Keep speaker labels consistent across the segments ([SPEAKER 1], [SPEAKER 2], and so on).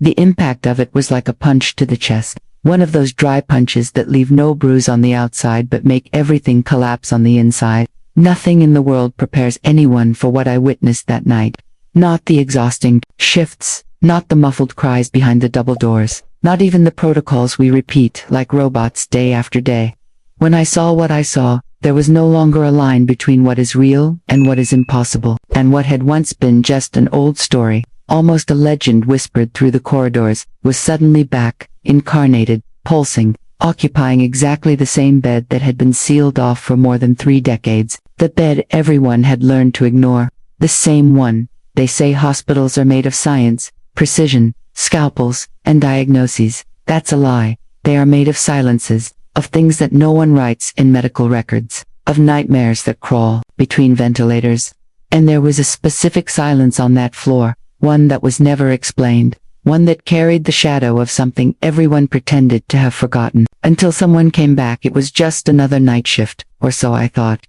[SPEAKER 1] The impact of it was like a punch to the chest. One of those dry punches that leave no bruise on the outside but make everything collapse on the inside. Nothing in the world prepares anyone for what I witnessed that night. Not the exhausting shifts, not the muffled cries behind the double doors, not even the protocols we repeat like robots day after day. When I saw what I saw, there was no longer a line between what is real and what is impossible, and what had once been just an old story, almost a legend whispered through the corridors, was suddenly back, incarnated, pulsing, occupying exactly the same bed that had been sealed off for more than 3 decades, the bed everyone had learned to ignore. The same one. They say hospitals are made of science, precision, scalpels, and diagnoses. That's a lie. They are made of silences, of things that no one writes in medical records, of nightmares that crawl between ventilators. And there was a specific silence on that floor, one that was never explained, one that carried the shadow of something everyone pretended to have forgotten. Until someone came back, it was just another night shift, or so I thought.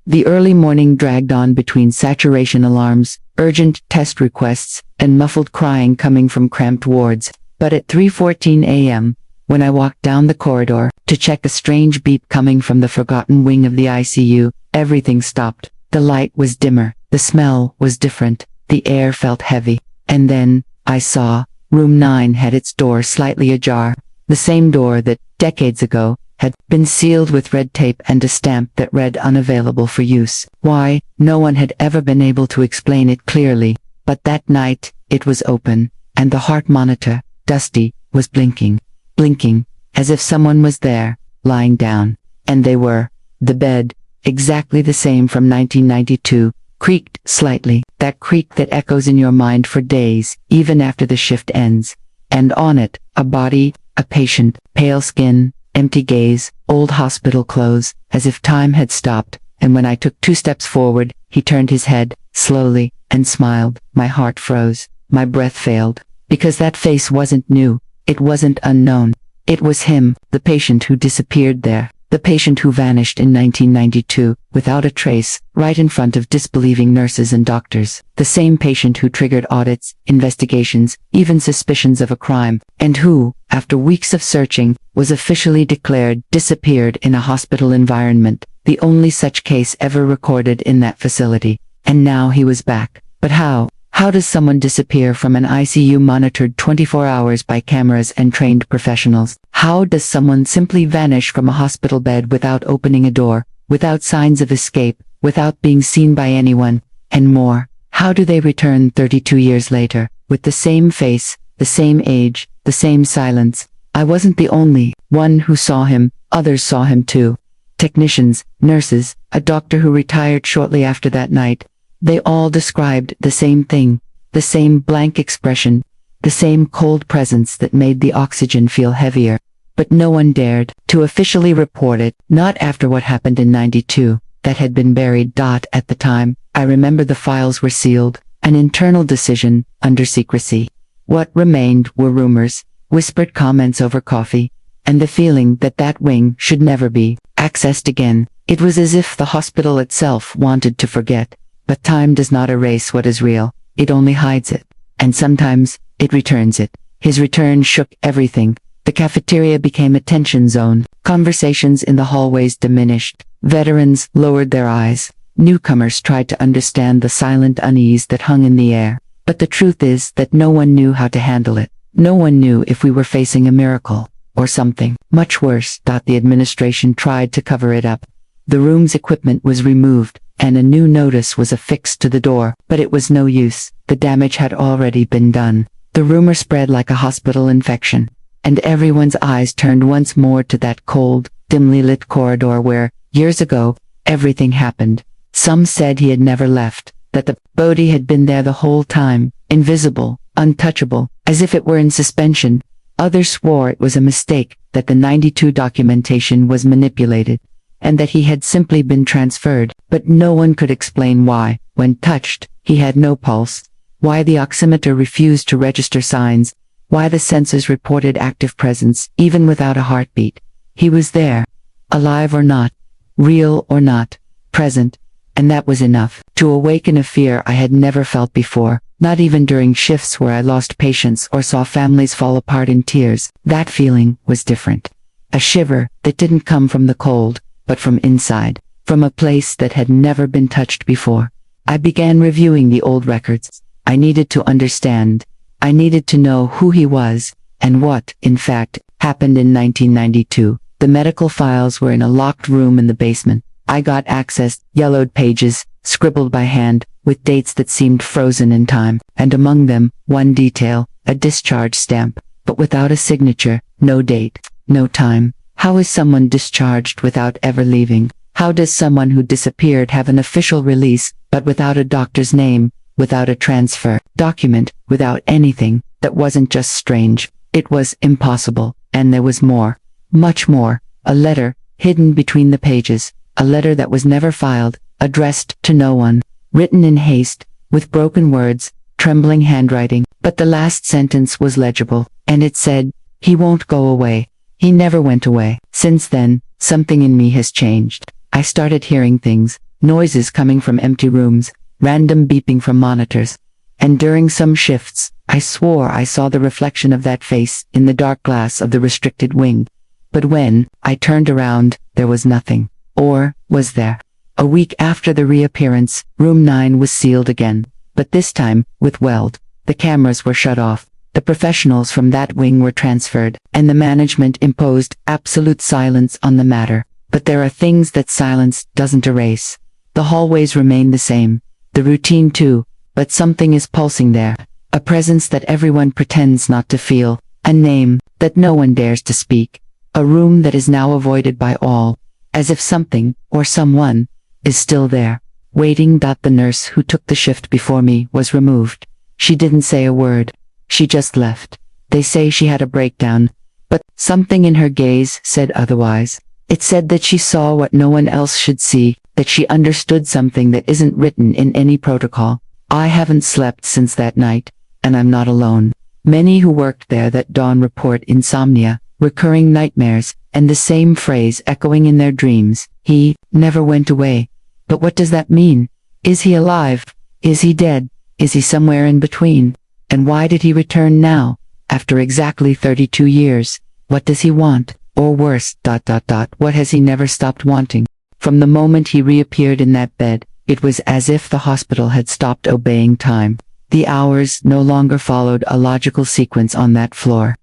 [SPEAKER 1] The early morning dragged on between saturation alarms, urgent test requests, and muffled crying coming from cramped wards, but at 3:14 a.m., when I walked down the corridor to check a strange beep coming from the forgotten wing of the ICU, everything stopped. The light was dimmer, the smell was different, the air felt heavy, and then, I saw, room 9 had its door slightly ajar, the same door that, decades ago, had been sealed with red tape and a stamp that read unavailable for use. Why, no one had ever been able to explain it clearly, but that night, it was open, and the heart monitor, dusty, was blinking, as if someone was there, lying down, and they were. The bed, exactly the same from 1992, creaked slightly, that creak that echoes in your mind for days, even after the shift ends. And on it, a body, a patient, pale skin, empty gaze, old hospital clothes, as if time had stopped, and when I took 2 steps forward, he turned his head, slowly, and smiled. My heart froze, my breath failed, because that face wasn't new, it wasn't unknown. It was him, the patient who disappeared there, the patient who vanished in 1992, without a trace, right in front of disbelieving nurses and doctors, the same patient who triggered audits, investigations, even suspicions of a crime, and who, after weeks of searching, was officially declared disappeared in a hospital environment, the only such case ever recorded in that facility. And now he was back. But how? How does someone disappear from an ICU monitored 24 hours by cameras and trained professionals? How does someone simply vanish from a hospital bed without opening a door, without signs of escape, without being seen by anyone? And more, how do they return 32 years later, with the same face, the same age, the same silence? I wasn't the only one who saw him, others saw him too. Technicians, nurses, a doctor who retired shortly after that night. They all described the same thing, the same blank expression, the same cold presence that made the oxygen feel heavier. But no one dared to officially report it, not after what happened in 92, that had been buried. At the time, I remember the files were sealed, an internal decision, under secrecy. What remained were rumors, whispered comments over coffee, and the feeling that that wing should never be accessed again. It was as if the hospital itself wanted to forget. But time does not erase what is real, it only hides it. And sometimes, it returns it. His return shook everything. The cafeteria became a tension zone. Conversations in the hallways diminished. Veterans lowered their eyes. Newcomers tried to understand the silent unease that hung in the air. But the truth is that no one knew how to handle it. No one knew if we were facing a miracle, or something much worse. The administration tried to cover it up. The room's equipment was removed, and a new notice was affixed to the door, but it was no use. The damage had already been done. The rumor spread like a hospital infection, and everyone's eyes turned once more to that cold, dimly lit corridor where, years ago, everything happened. Some said he had never left, that the body had been there the whole time, invisible, untouchable, as if it were in suspension. Others swore it was a mistake, that the 92 documentation was manipulated, and that he had simply been transferred, but no one could explain why, when touched, he had no pulse, why the oximeter refused to register signs, why the sensors reported active presence, even without a heartbeat. He was there, alive or not, real or not, present, and that was enough to awaken a fear I had never felt before, not even during shifts where I lost patience or saw families fall apart in tears. That feeling was different. A shiver that didn't come from the cold, but from inside, from a place that had never been touched before. I began reviewing the old records. I needed to understand. I needed to know who he was, and what, in fact, happened in 1992. The medical files were in a locked room in the basement. I got access, yellowed pages, scribbled by hand, with dates that seemed frozen in time, and among them, one detail, a discharge stamp, but without a signature, no date, no time. How is someone discharged without ever leaving? How does someone who disappeared have an official release, but without a doctor's name, without a transfer document, without anything? That wasn't just strange, it was impossible, and there was more, much more, a letter, hidden between the pages, a letter that was never filed, addressed to no one, written in haste, with broken words, trembling handwriting, but the last sentence was legible, and it said, "He won't go away." He never went away. Since then, something in me has changed. I started hearing things, noises coming from empty rooms, random beeping from monitors. And during some shifts, I swore I saw the reflection of that face in the dark glass of the restricted wing. But when I turned around, there was nothing. Or, was there? A week after the reappearance, room 9 was sealed again. But this time, with weld. The cameras were shut off. The professionals from that wing were transferred, and the management imposed absolute silence on the matter. But there are things that silence doesn't erase. The hallways remain the same. The routine too, but something is pulsing there. A presence that everyone pretends not to feel. A name that no one dares to speak. A room that is now avoided by all. As if something, or someone, is still there, waiting. The nurse who took the shift before me was removed. She didn't say a word. She just left. They say she had a breakdown, but something in her gaze said otherwise. It said that she saw what no one else should see, that she understood something that isn't written in any protocol. I haven't slept since that night, and I'm not alone. Many who worked there that dawn report insomnia, recurring nightmares, and the same phrase echoing in their dreams. He never went away. But what does that mean? Is he alive? Is he dead? Is he somewhere in between? And why did he return now, after exactly 32 years? What does he want? Or worse, what has he never stopped wanting? From the moment he reappeared in that bed, it was as if the hospital had stopped obeying time. The hours no longer followed a logical sequence on that floor.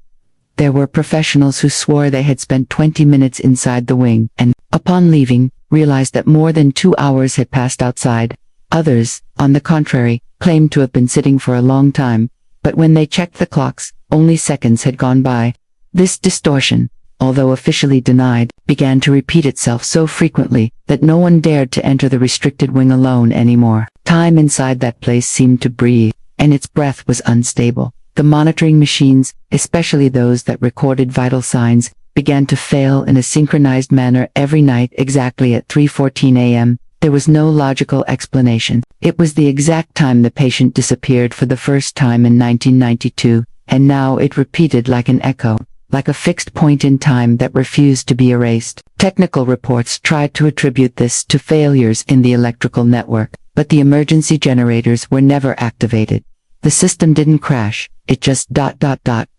[SPEAKER 1] There were professionals who swore they had spent 20 minutes inside the wing, and, upon leaving, realized that more than 2 hours had passed outside. Others, on the contrary, claimed to have been sitting for a long time, but when they checked the clocks, only seconds had gone by. This distortion, although officially denied, began to repeat itself so frequently that no one dared to enter the restricted wing alone anymore. Time inside that place seemed to breathe, and its breath was unstable. The monitoring machines, especially those that recorded vital signs, began to fail in a synchronized manner every night exactly at 3:14 a.m. There was no logical explanation. It was the exact time the patient disappeared for the first time in 1992, and now it repeated like an echo, like a fixed point in time that refused to be erased. Technical reports tried to attribute this to failures in the electrical network, but the emergency generators were never activated. The system didn't crash, it just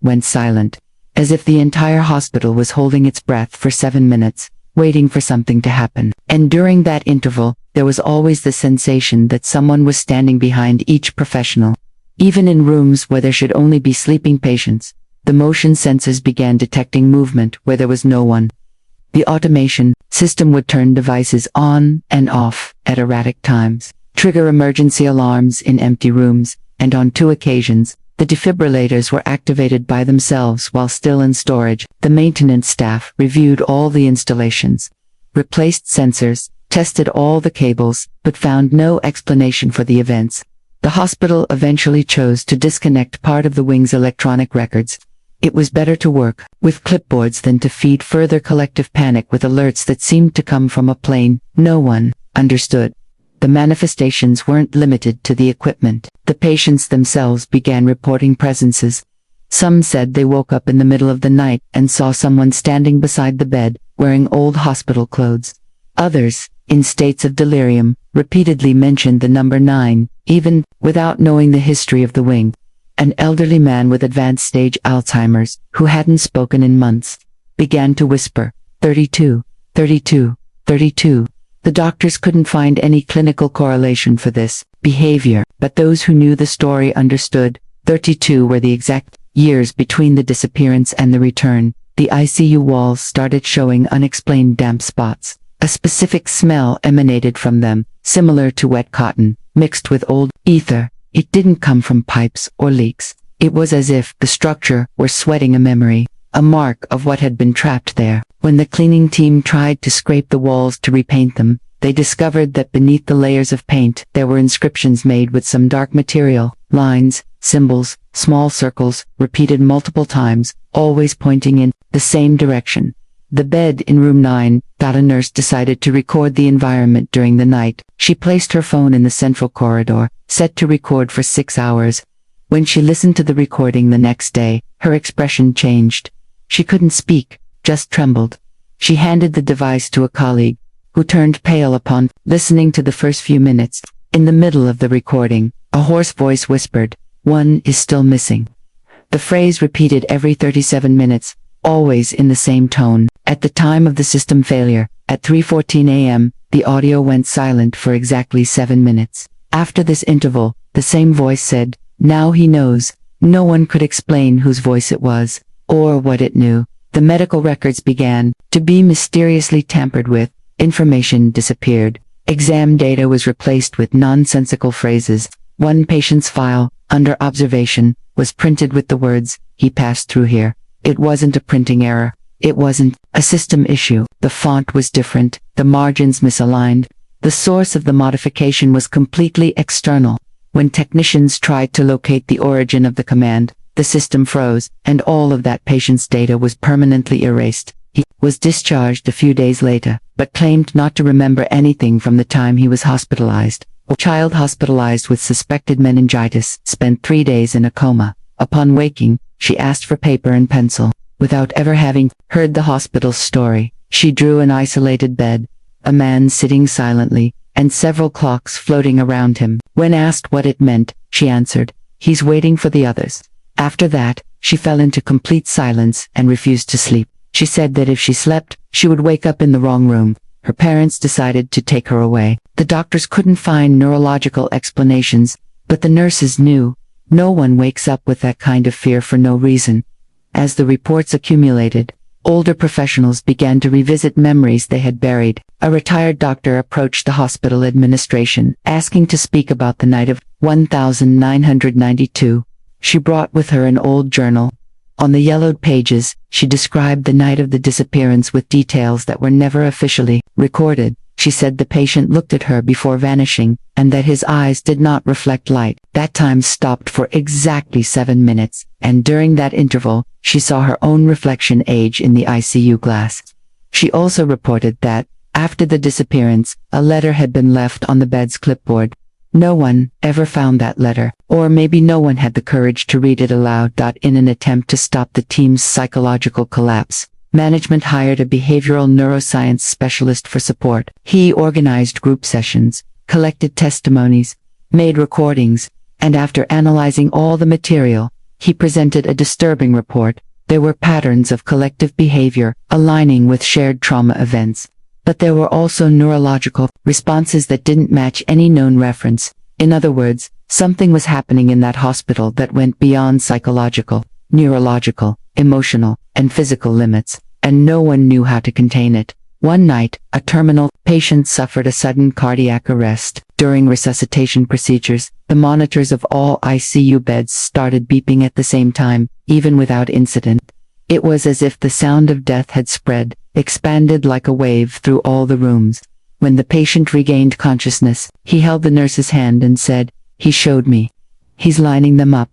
[SPEAKER 1] went silent, as if the entire hospital was holding its breath for 7 minutes, waiting for something to happen. And during that interval, there was always the sensation that someone was standing behind each professional. Even in rooms where there should only be sleeping patients, the motion sensors began detecting movement where there was no one. The automation system would turn devices on and off at erratic times, trigger emergency alarms in empty rooms, and on 2 occasions, the defibrillators were activated by themselves while still in storage. The maintenance staff reviewed all the installations, replaced sensors, tested all the cables, but found no explanation for the events. The hospital eventually chose to disconnect part of the wing's electronic records. It was better to work with clipboards than to feed further collective panic with alerts that seemed to come from a plane. No one understood. The manifestations weren't limited to the equipment. The patients themselves began reporting presences. Some said they woke up in the middle of the night and saw someone standing beside the bed, wearing old hospital clothes. Others, in states of delirium, repeatedly mentioned the number 9, even without knowing the history of the wing. An elderly man with advanced stage Alzheimer's, who hadn't spoken in months, began to whisper, 32, 32, 32. The doctors couldn't find any clinical correlation for this behavior, but those who knew the story understood. 32 were the exact years between the disappearance and the return. The ICU walls started showing unexplained damp spots. A specific smell emanated from them, similar to wet cotton, mixed with old ether. It didn't come from pipes or leaks. It was as if the structure were sweating a memory, a mark of what had been trapped there. When the cleaning team tried to scrape the walls to repaint them, they discovered that beneath the layers of paint there were inscriptions made with some dark material, lines, symbols, small circles, repeated multiple times, always pointing in the same direction. The bed in room 9, a nurse decided to record the environment during the night. She placed her phone in the central corridor, set to record for 6 hours. When she listened to the recording the next day, her expression changed. She couldn't speak, just trembled. She handed the device to a colleague, who turned pale upon listening to the first few minutes. In the middle of the recording, a hoarse voice whispered, "One is still missing." The phrase repeated every 37 minutes, always in the same tone. At the time of the system failure, at 3:14 a.m., the audio went silent for exactly 7 minutes. After this interval, the same voice said, "Now he knows." No one could explain whose voice it was, or what it knew. The medical records began to be mysteriously tampered with. Information disappeared. Exam data was replaced with nonsensical phrases. One patient's file, under observation, was printed with the words, "He passed through here." It wasn't a printing error. It wasn't a system issue. The font was different, the margins misaligned. The source of the modification was completely external. When technicians tried to locate the origin of the command, the system froze, and all of that patient's data was permanently erased. He was discharged a few days later, but claimed not to remember anything from the time he was hospitalized. A child hospitalized with suspected meningitis spent 3 days in a coma. Upon waking, she asked for paper and pencil. Without ever having heard the hospital's story, she drew an isolated bed, a man sitting silently, and several clocks floating around him. When asked what it meant, she answered, "He's waiting for the others." After that, she fell into complete silence and refused to sleep. She said that if she slept, she would wake up in the wrong room. Her parents decided to take her away. The doctors couldn't find neurological explanations, but the nurses knew. No one wakes up with that kind of fear for no reason. As the reports accumulated, older professionals began to revisit memories they had buried. A retired doctor approached the hospital administration, asking to speak about the night of 1992. She brought with her an old journal. On the yellowed pages, she described the night of the disappearance with details that were never officially recorded. She said the patient looked at her before vanishing, and that his eyes did not reflect light. That time stopped for exactly 7 minutes, and during that interval, she saw her own reflection age in the ICU glass. She also reported that, after the disappearance, a letter had been left on the bed's clipboard. No one ever found that letter, or maybe no one had the courage to read it aloud. In an attempt to stop the team's psychological collapse, management hired a behavioral neuroscience specialist for support. He organized group sessions, collected testimonies, made recordings, and after analyzing all the material, he presented a disturbing report. There were patterns of collective behavior aligning with shared trauma events. But there were also neurological responses that didn't match any known reference. In other words, something was happening in that hospital that went beyond psychological, neurological, emotional, and physical limits, and no one knew how to contain it. One night, a terminal patient suffered a sudden cardiac arrest. During resuscitation procedures, the monitors of all ICU beds started beeping at the same time, even without incident. It was as if the sound of death had spread, expanded like a wave through all the rooms. When the patient regained consciousness, he held the nurse's hand and said, "He showed me. He's lining them up."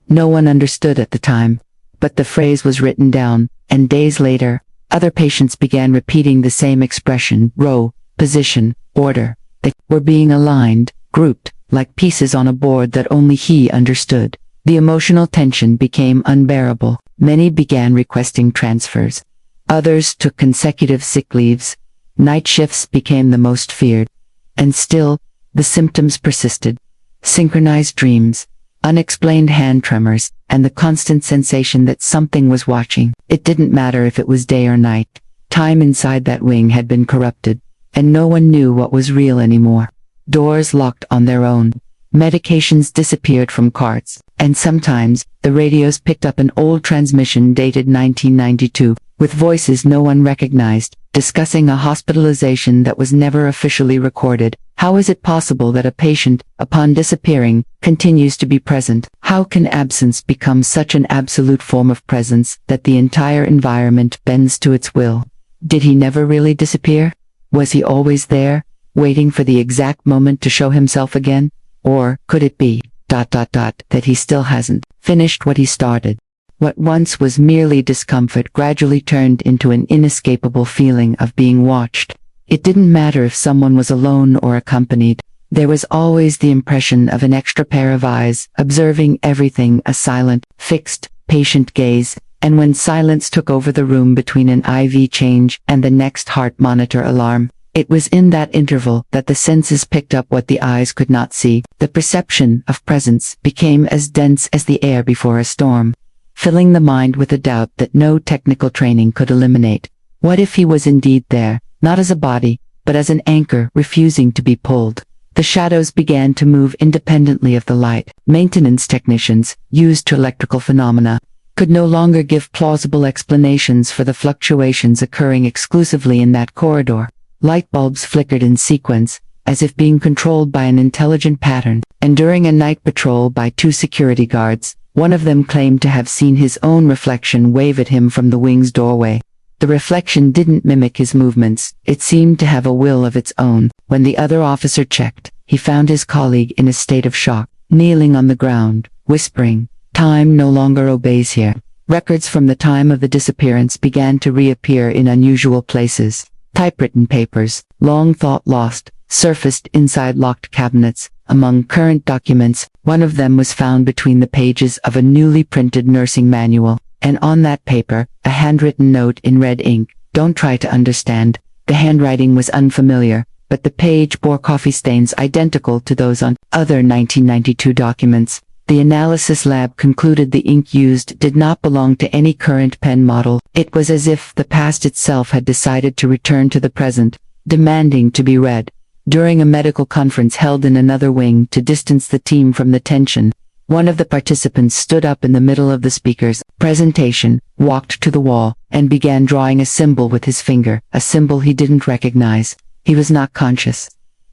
[SPEAKER 1] No one understood at the time, but the phrase was written down, and days later, other patients began repeating the same expression: row, position, order. They were being aligned, grouped, like pieces on a board that only he understood. The emotional tension became unbearable. Many began requesting transfers. Others took consecutive sick leaves. Night shifts became the most feared. And still, the symptoms persisted. Synchronized dreams, unexplained hand tremors, and the constant sensation that something was watching. It didn't matter if it was day or night. Time inside that wing had been corrupted, and no one knew what was real anymore. Doors locked on their own. Medications disappeared from carts, and sometimes, the radios picked up an old transmission dated 1992, with voices no one recognized, discussing a hospitalization that was never officially recorded. How is it possible that a patient, upon disappearing, continues to be present? How can absence become such an absolute form of presence that the entire environment bends to its will? Did he never really disappear? Was he always there, waiting for the exact moment to show himself again? Or could it be, that he still hasn't finished what he started? What once was merely discomfort gradually turned into an inescapable feeling of being watched. It didn't matter if someone was alone or accompanied. There was always the impression of an extra pair of eyes, observing everything, a silent, fixed, patient gaze, and when silence took over the room between an IV change and the next heart monitor alarm, it was in that interval that the senses picked up what the eyes could not see. The perception of presence became as dense as the air before a storm, filling the mind with a doubt that no technical training could eliminate. What if he was indeed there, not as a body, but as an anchor refusing to be pulled? The shadows began to move independently of the light. Maintenance technicians, used to electrical phenomena, could no longer give plausible explanations for the fluctuations occurring exclusively in that corridor. Light bulbs flickered in sequence, as if being controlled by an intelligent pattern, and during a night patrol by 2 security guards, one of them claimed to have seen his own reflection wave at him from the wing's doorway. The reflection didn't mimic his movements, it seemed to have a will of its own. When the other officer checked, he found his colleague in a state of shock, kneeling on the ground, whispering, "Time no longer obeys here." Records from the time of the disappearance began to reappear in unusual places. Typewritten papers, long thought lost, surfaced inside locked cabinets. Among current documents, one of them was found between the pages of a newly printed nursing manual, and on that paper, a handwritten note in red ink. Don't try to understand. The handwriting was unfamiliar, but the page bore coffee stains identical to those on other 1992 documents. The analysis lab concluded the ink used did not belong to any current pen model. It was as if the past itself had decided to return to the present, demanding to be read. During a medical conference held in another wing to distance the team from the tension, one of the participants stood up in the middle of the speaker's presentation, walked to the wall, and began drawing a symbol with his finger, a symbol he didn't recognize. He was not conscious.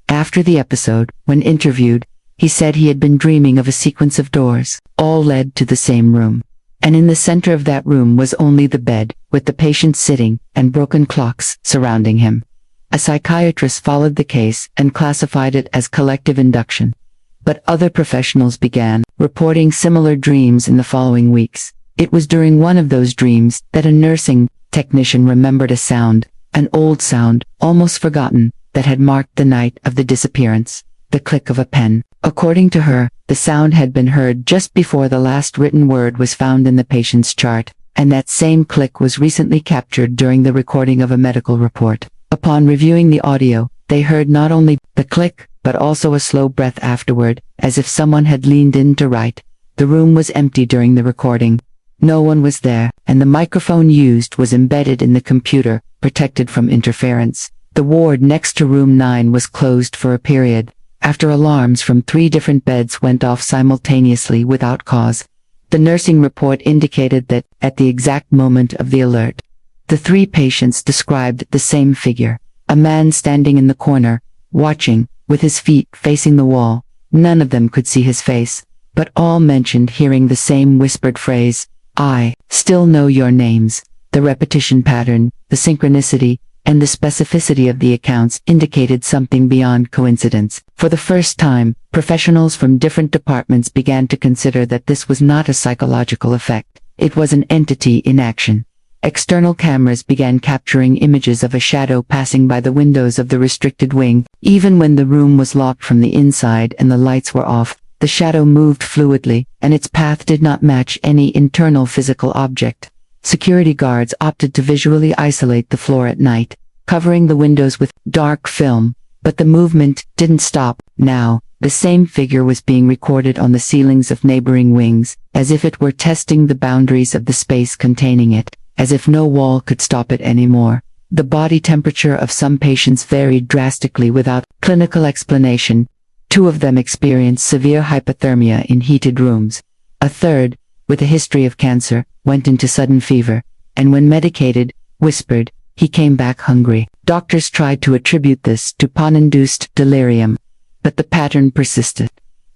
[SPEAKER 1] After the episode, when interviewed, he said he had been dreaming of a sequence of doors, all led to the same room. And in the center of that room was only the bed, with the patient sitting, and broken clocks surrounding him. A psychiatrist followed the case and classified it as collective induction. But other professionals began reporting similar dreams in the following weeks. It was during one of those dreams that a nursing technician remembered a sound, an old sound, almost forgotten, that had marked the night of the disappearance. The click of a pen. According to her, the sound had been heard just before the last written word was found in the patient's chart, and that same click was recently captured during the recording of a medical report. Upon reviewing the audio, they heard not only the click, but also a slow breath afterward, as if someone had leaned in to write. The room was empty during the recording. No one was there, and the microphone used was embedded in the computer, protected from interference. The ward next to room 9 was closed for a period, after alarms from 3 different beds went off simultaneously without cause. The nursing report indicated that, at the exact moment of the alert, the 3 patients described the same figure, a man standing in the corner, watching, with his feet facing the wall. None of them could see his face, but all mentioned hearing the same whispered phrase, "I still know your names." The repetition pattern, the synchronicity, and the specificity of the accounts indicated something beyond coincidence. For the first time, professionals from different departments began to consider that this was not a psychological effect. It was an entity in action. External cameras began capturing images of a shadow passing by the windows of the restricted wing. Even when the room was locked from the inside and the lights were off, the shadow moved fluidly, and its path did not match any internal physical object. Security guards opted to visually isolate the floor at night, covering the windows with dark film, But the movement didn't stop. Now, the same figure was being recorded on the ceilings of neighboring wings, as if it were testing the boundaries of the space containing it, as if no wall could stop it anymore. The body temperature of some patients varied drastically without clinical explanation. 2 of them experienced severe hypothermia in heated rooms. A third, with a history of cancer, went into sudden fever, and when medicated, whispered, he came back hungry. Doctors tried to attribute this to PON-induced delirium, but the pattern persisted.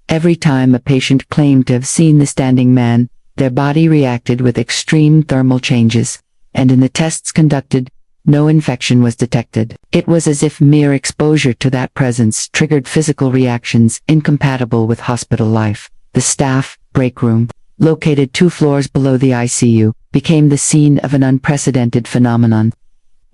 [SPEAKER 1] Every time a patient claimed to have seen the standing man, their body reacted with extreme thermal changes, and in the tests conducted, no infection was detected. It was as if mere exposure to that presence triggered physical reactions incompatible with hospital life. The staff break room, located 2 floors below the ICU, became the scene of an unprecedented phenomenon.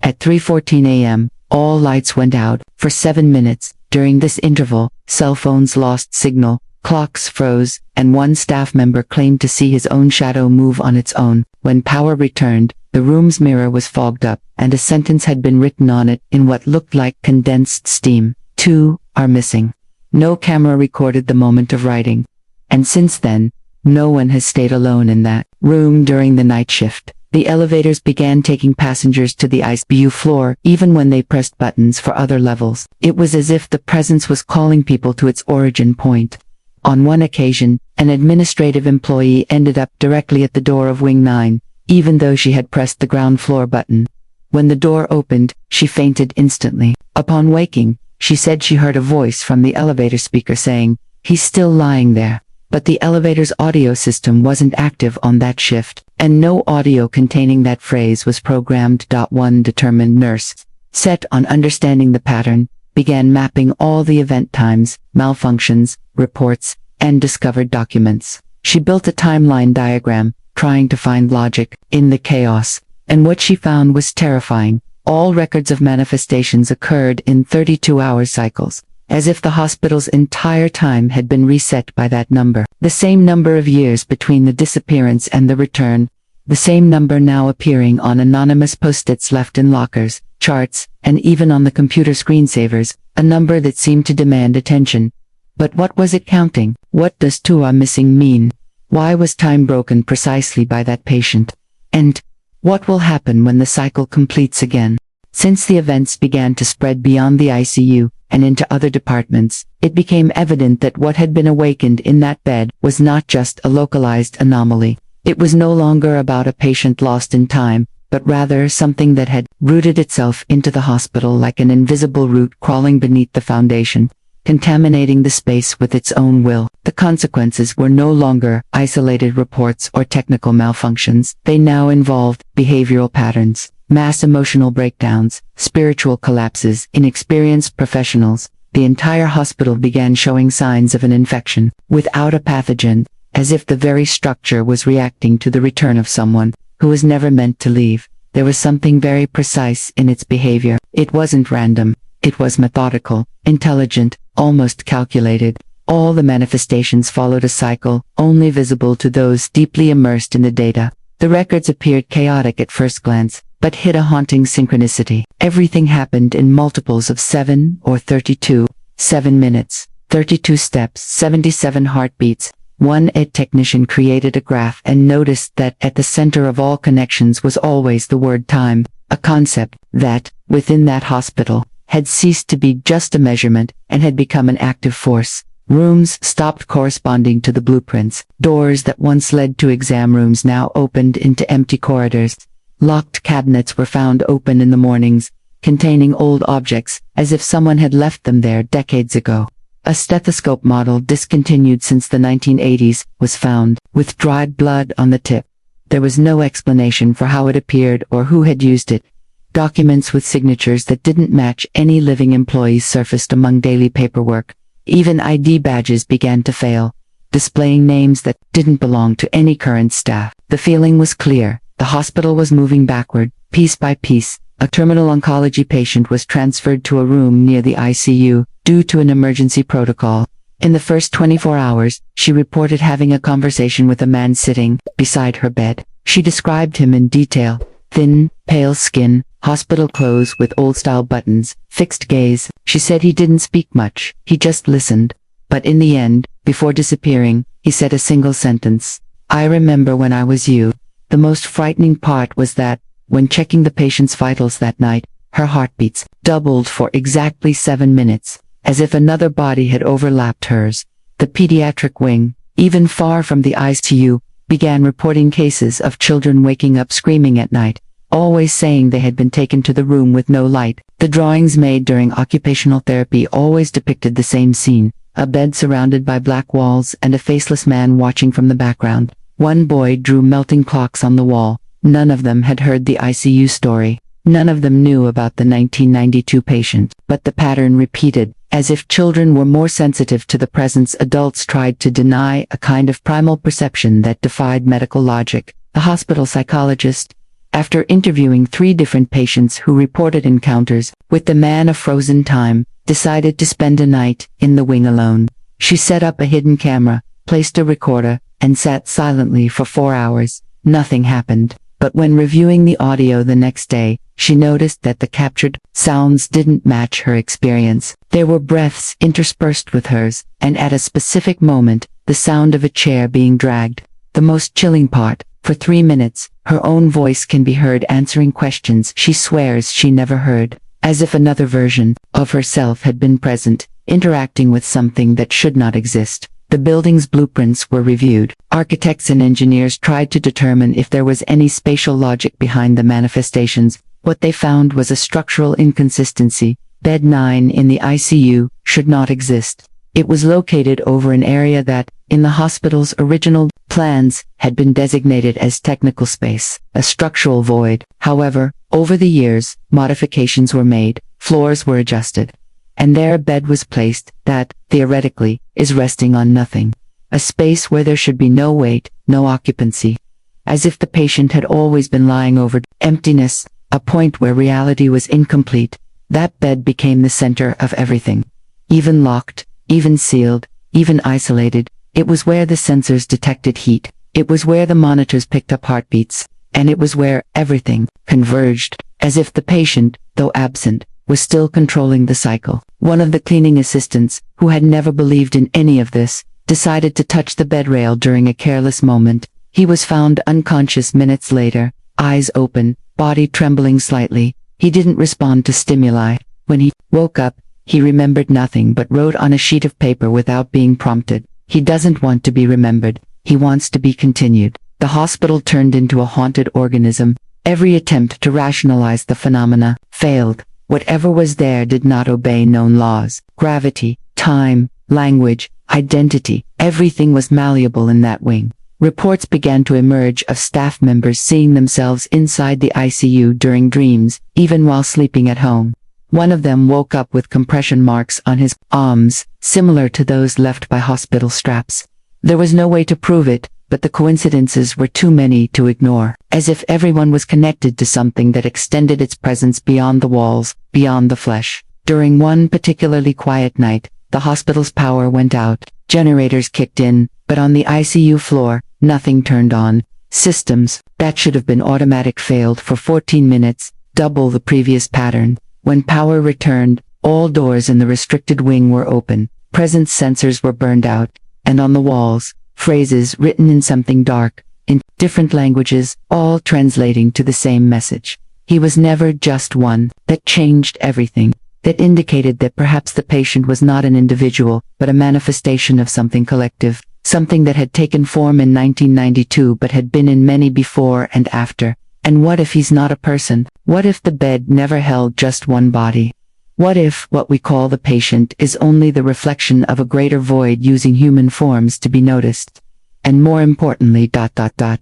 [SPEAKER 1] At 3:14 a.m., all lights went out for 7 minutes. During this interval, cell phones lost signal, clocks froze, and one staff member claimed to see his own shadow move on its own. When power returned, the room's mirror was fogged up, and a sentence had been written on it in what looked like condensed steam. 2 are missing. No camera recorded the moment of writing. And since then, no one has stayed alone in that room during the night shift. The elevators began taking passengers to the ICU floor, even when they pressed buttons for other levels. It was as if the presence was calling people to its origin point. On one occasion, an administrative employee ended up directly at the door of Wing 9, even though she had pressed the ground floor button. When the door opened, she fainted instantly. Upon waking, she said she heard a voice from the elevator speaker saying, "He's still lying there." But the elevator's audio system wasn't active on that shift, and no audio containing that phrase was programmed. One determined nurse, set on understanding the pattern, began mapping all the event times, malfunctions, reports, and discovered documents. She built a timeline diagram, trying to find logic in the chaos, and what she found was terrifying. All records of manifestations occurred in 32-hour cycles, as if the hospital's entire time had been reset by that number. The same number of years between the disappearance and the return, the same number now appearing on anonymous post-its left in lockers, charts, and even on the computer screensavers, a number that seemed to demand attention. But what was it counting? What does 2 are missing mean? Why was time broken precisely by that patient? And what will happen when the cycle completes again? Since the events began to spread beyond the ICU and into other departments, it became evident that what had been awakened in that bed was not just a localized anomaly. It was no longer about a patient lost in time, but rather something that had rooted itself into the hospital like an invisible root crawling beneath the foundation, contaminating the space with its own will. The consequences were no longer isolated reports or technical malfunctions. They now involved behavioral patterns, mass emotional breakdowns, spiritual collapses. Inexperienced professionals, the entire hospital began showing signs of an infection, without a pathogen, as if the very structure was reacting to the return of someone who was never meant to leave. There was something very precise in its behavior. It wasn't random. It was methodical, intelligent, almost calculated. All the manifestations followed a cycle, only visible to those deeply immersed in the data. The records appeared chaotic at first glance, but hid a haunting synchronicity. Everything happened in multiples of 7 or 32, 7 minutes, 32 steps, 77 heartbeats. One ED technician created a graph and noticed that at the center of all connections was always the word time, a concept that, within that hospital, had ceased to be just a measurement and had become an active force. Rooms stopped corresponding to the blueprints. Doors that once led to exam rooms now opened into empty corridors. Locked cabinets were found open in the mornings, containing old objects, as if someone had left them there decades ago. A stethoscope model discontinued since the 1980s was found, with dried blood on the tip. There was no explanation for how it appeared or who had used it. Documents with signatures that didn't match any living employees surfaced among daily paperwork. Even ID badges began to fail, displaying names that didn't belong to any current staff. The feeling was clear. The hospital was moving backward, piece by piece. A terminal oncology patient was transferred to a room near the ICU, due to an emergency protocol. In the first 24 hours, she reported having a conversation with a man sitting beside her bed. She described him in detail: thin, pale skin, hospital clothes with old-style buttons, fixed gaze. She said he didn't speak much, he just listened. But in the end, before disappearing, he said a single sentence. "I remember when I was you." The most frightening part was that, when checking the patient's vitals that night, her heartbeats doubled for exactly 7 minutes, as if another body had overlapped hers. The pediatric wing, even far from the ICU, began reporting cases of children waking up screaming at night, always saying they had been taken to the room with no light. The drawings made during occupational therapy always depicted the same scene, a bed surrounded by black walls and a faceless man watching from the background. One boy drew melting clocks on the wall. None of them had heard the ICU story. None of them knew about the 1992 patient, but the pattern repeated. As if children were more sensitive to the presence, adults tried to deny a kind of primal perception that defied medical logic. The hospital psychologist, after interviewing 3 different patients who reported encounters with the man of frozen time, decided to spend a night in the wing alone. She set up a hidden camera, placed a recorder, and sat silently for 4 hours. Nothing happened. But when reviewing the audio the next day, she noticed that the captured sounds didn't match her experience. There were breaths interspersed with hers, and at a specific moment, the sound of a chair being dragged. The most chilling part, for 3 minutes, her own voice can be heard answering questions she swears she never heard, as if another version of herself had been present, interacting with something that should not exist. The building's blueprints were reviewed. Architects and engineers tried to determine if there was any spatial logic behind the manifestations. What they found was a structural inconsistency. Bed 9 in the ICU should not exist. It was located over an area that, in the hospital's original plans, had been designated as technical space, a structural void. However, over the years, modifications were made, floors were adjusted, and there a bed was placed that, theoretically, is resting on nothing. A space where there should be no weight, no occupancy. As if the patient had always been lying over emptiness, a point where reality was incomplete. That bed became the center of everything. Even locked, even sealed, even isolated, it was where the sensors detected heat. It was where the monitors picked up heartbeats. And it was where everything converged, as if the patient, though absent, was still controlling the cycle. One of the cleaning assistants, who had never believed in any of this, decided to touch the bed rail during a careless moment. He was found unconscious minutes later, eyes open, body trembling slightly. He didn't respond to stimuli. When he woke up, he remembered nothing but wrote on a sheet of paper without being prompted. He doesn't want to be remembered. He wants to be continued. The hospital turned into a haunted organism. Every attempt to rationalize the phenomena failed. Whatever was there did not obey known laws. Gravity, time, language, identity, everything was malleable in that wing. Reports began to emerge of staff members seeing themselves inside the ICU during dreams, even while sleeping at home. One of them woke up with compression marks on his arms, similar to those left by hospital straps. There was no way to prove it, but the coincidences were too many to ignore, as if everyone was connected to something that extended its presence beyond the walls, beyond the flesh. During one particularly quiet night, the hospital's power went out, generators kicked in, but on the ICU floor, nothing turned on. Systems that should have been automatic failed for 14 minutes, double the previous pattern. When power returned, all doors in the restricted wing were open, presence sensors were burned out, and on the walls, phrases written in something dark, in different languages, all translating to the same message. He was never just one. That changed everything. That indicated that perhaps the patient was not an individual, but a manifestation of something collective, something that had taken form in 1992 but had been in many before and after. And what if he's not a person? What if the bed never held just one body? What if what we call the patient is only the reflection of a greater void using human forms to be noticed? And more importantly,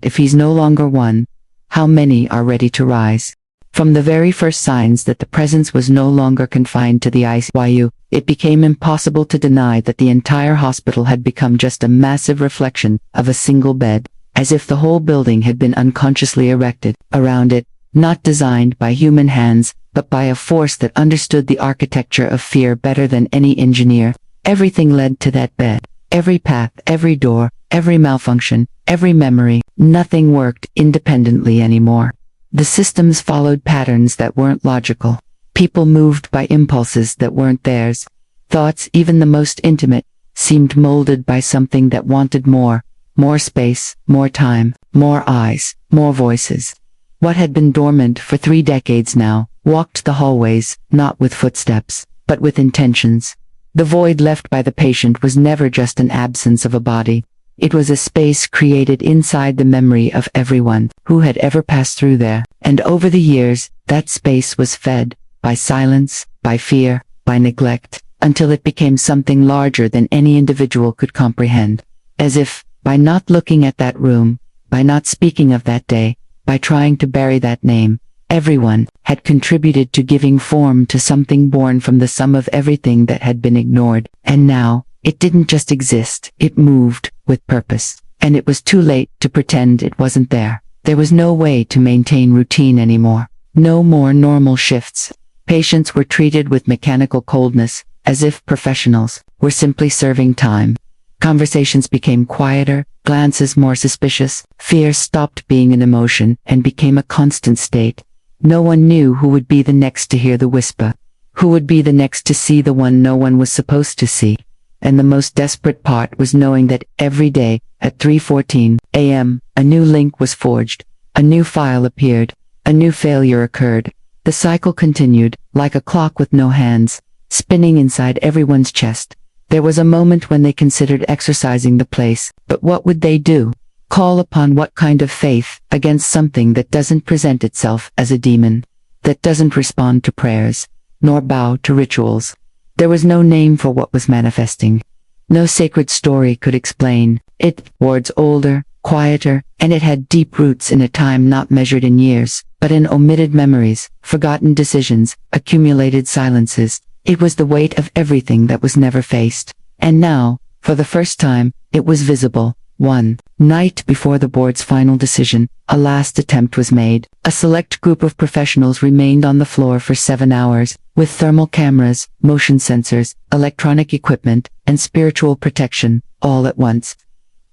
[SPEAKER 1] if he's no longer one, how many are ready to rise? From the very first signs that the presence was no longer confined to the ICU, it became impossible to deny that the entire hospital had become just a massive reflection of a single bed, as if the whole building had been unconsciously erected around it, not designed by human hands, but by a force that understood the architecture of fear better than any engineer. Everything led to that bed. Every path, every door, every malfunction, every memory, nothing worked independently anymore. The systems followed patterns that weren't logical. People moved by impulses that weren't theirs. Thoughts, even the most intimate, seemed molded by something that wanted more. More space, more time, more eyes, more voices. What had been dormant for 3 decades now, walked the hallways, not with footsteps, but with intentions. The void left by the patient was never just an absence of a body. It was a space created inside the memory of everyone who had ever passed through there, and over the years, that space was fed, by silence, by fear, by neglect, until it became something larger than any individual could comprehend. As if, by not looking at that room, by not speaking of that day, by trying to bury that name, everyone had contributed to giving form to something born from the sum of everything that had been ignored, and now, it didn't just exist, it moved, with purpose, and it was too late to pretend it wasn't there. There was no way to maintain routine anymore. No more normal shifts. Patients were treated with mechanical coldness, as if professionals were simply serving time. Conversations became quieter, glances more suspicious, fear stopped being an emotion and became a constant state. No one knew who would be the next to hear the whisper, who would be the next to see the one no one was supposed to see. And the most desperate part was knowing that every day, at 3:14 a.m., a new link was forged, a new file appeared, a new failure occurred. The cycle continued, like a clock with no hands, spinning inside everyone's chest. There was a moment when they considered exorcising the place, but what would they do? Call upon what kind of faith against something that doesn't present itself as a demon, that doesn't respond to prayers, nor bow to rituals? There was no name for what was manifesting. No sacred story could explain it. Words older, quieter, and it had deep roots in a time not measured in years, but in omitted memories, forgotten decisions, accumulated silences. It was the weight of everything that was never faced. And now, for the first time, it was visible. One night before the board's final decision, a last attempt was made. A select group of professionals remained on the floor for 7 hours, with thermal cameras, motion sensors, electronic equipment, and spiritual protection, all at once.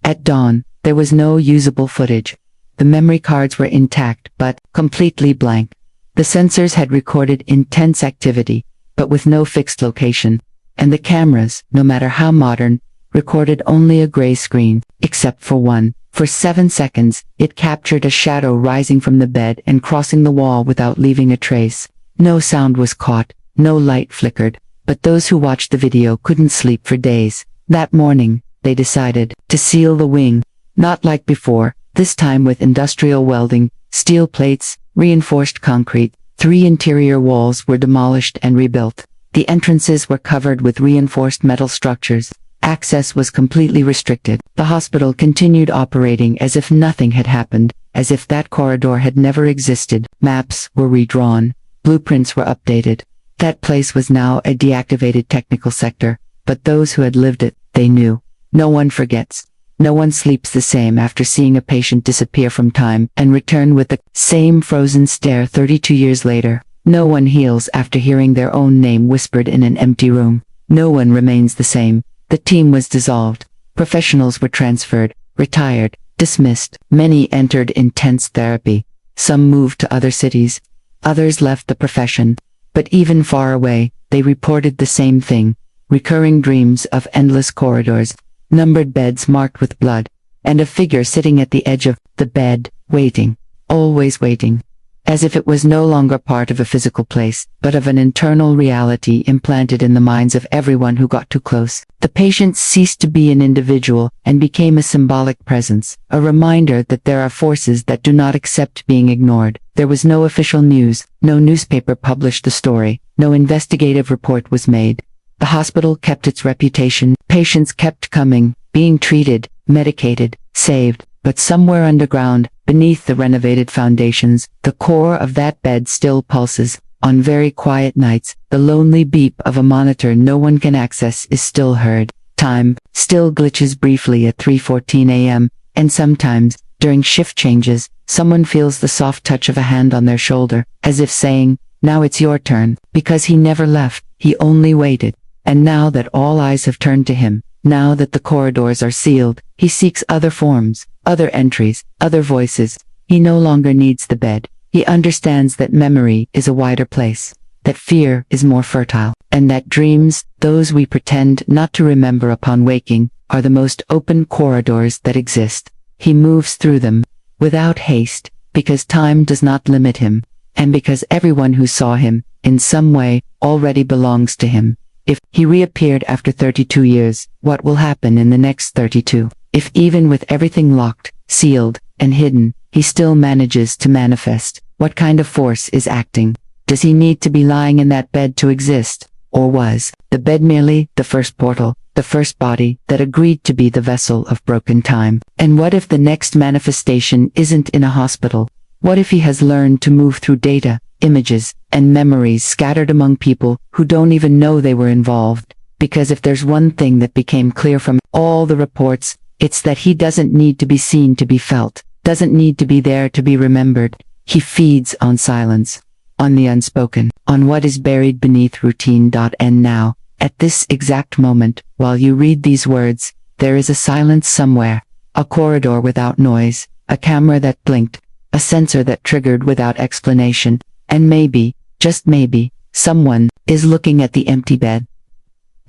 [SPEAKER 1] At dawn, there was no usable footage. The memory cards were intact, but completely blank. The sensors had recorded intense activity, but with no fixed location, and the cameras, no matter how modern, recorded only a gray screen, except for one. For 7 seconds, it captured a shadow rising from the bed and crossing the wall without leaving a trace. No sound was caught, no light flickered, but those who watched the video couldn't sleep for days. That morning, they decided to seal the wing. Not like before, this time with industrial welding, steel plates, reinforced concrete. 3 interior walls were demolished and rebuilt. The entrances were covered with reinforced metal structures. Access was completely restricted. The hospital continued operating as if nothing had happened, as if that corridor had never existed. Maps were redrawn. Blueprints were updated. That place was now a deactivated technical sector, but those who had lived it, they knew. No one forgets. No one sleeps the same after seeing a patient disappear from time and return with the same frozen stare 32 years later. No one heals after hearing their own name whispered in an empty room. No one remains the same. The team was dissolved. Professionals were transferred, retired, dismissed. Many entered intense therapy. Some moved to other cities. Others left the profession. But even far away, they reported the same thing. Recurring dreams of endless corridors, numbered beds marked with blood, and a figure sitting at the edge of the bed, waiting, always waiting. As if it was no longer part of a physical place, but of an internal reality implanted in the minds of everyone who got too close. The patient ceased to be an individual and became a symbolic presence, a reminder that there are forces that do not accept being ignored. There was no official news, no newspaper published the story, no investigative report was made. The hospital kept its reputation, patients kept coming, being treated, medicated, saved, but somewhere underground, beneath the renovated foundations, the core of that bed still pulses. On very quiet nights, the lonely beep of a monitor no one can access is still heard. Time still glitches briefly at 3:14 a.m., and sometimes, during shift changes, someone feels the soft touch of a hand on their shoulder, as if saying, "Now it's your turn," because he never left, he only waited. And now that all eyes have turned to him, now that the corridors are sealed, he seeks other forms, other entries, other voices. He no longer needs the bed. He understands that memory is a wider place, that fear is more fertile, and that dreams, those we pretend not to remember upon waking, are the most open corridors that exist. He moves through them, without haste, because time does not limit him, and because everyone who saw him, in some way, already belongs to him. If he reappeared after 32 years, what will happen in the next 32? If even with everything locked, sealed, and hidden, he still manages to manifest, what kind of force is acting? Does he need to be lying in that bed to exist? Or was the bed merely the first portal, the first body that agreed to be the vessel of broken time? And what if the next manifestation isn't in a hospital? What if he has learned to move through data, images, and memories scattered among people who don't even know they were involved? Because if there's one thing that became clear from all the reports, it's that he doesn't need to be seen to be felt, doesn't need to be there to be remembered. He feeds on silence, on the unspoken, on what is buried beneath routine. And now, at this exact moment, while you read these words, there is a silence somewhere, a corridor without noise, a camera that blinked, a sensor that triggered without explanation, and maybe, just maybe, someone is looking at the empty bed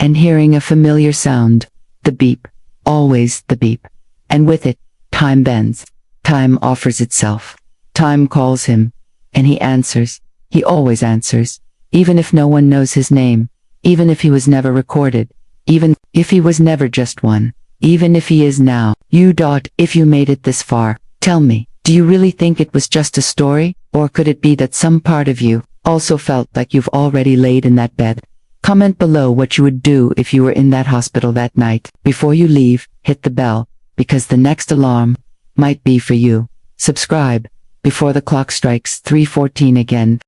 [SPEAKER 1] and hearing a familiar sound, the beep, always the beep. And with it, time bends. Time offers itself. Time calls him, and he answers. He always answers, even if no one knows his name, even if he was never recorded, even if he was never just one, even if he is now. If you made it this far, tell me, do you really think it was just a story, or could it be that some part of you also felt like you've already laid in that bed? Comment below what you would do if you were in that hospital that night. Before you leave, hit the bell, because the next alarm might be for you. Subscribe before the clock strikes 3:14 again.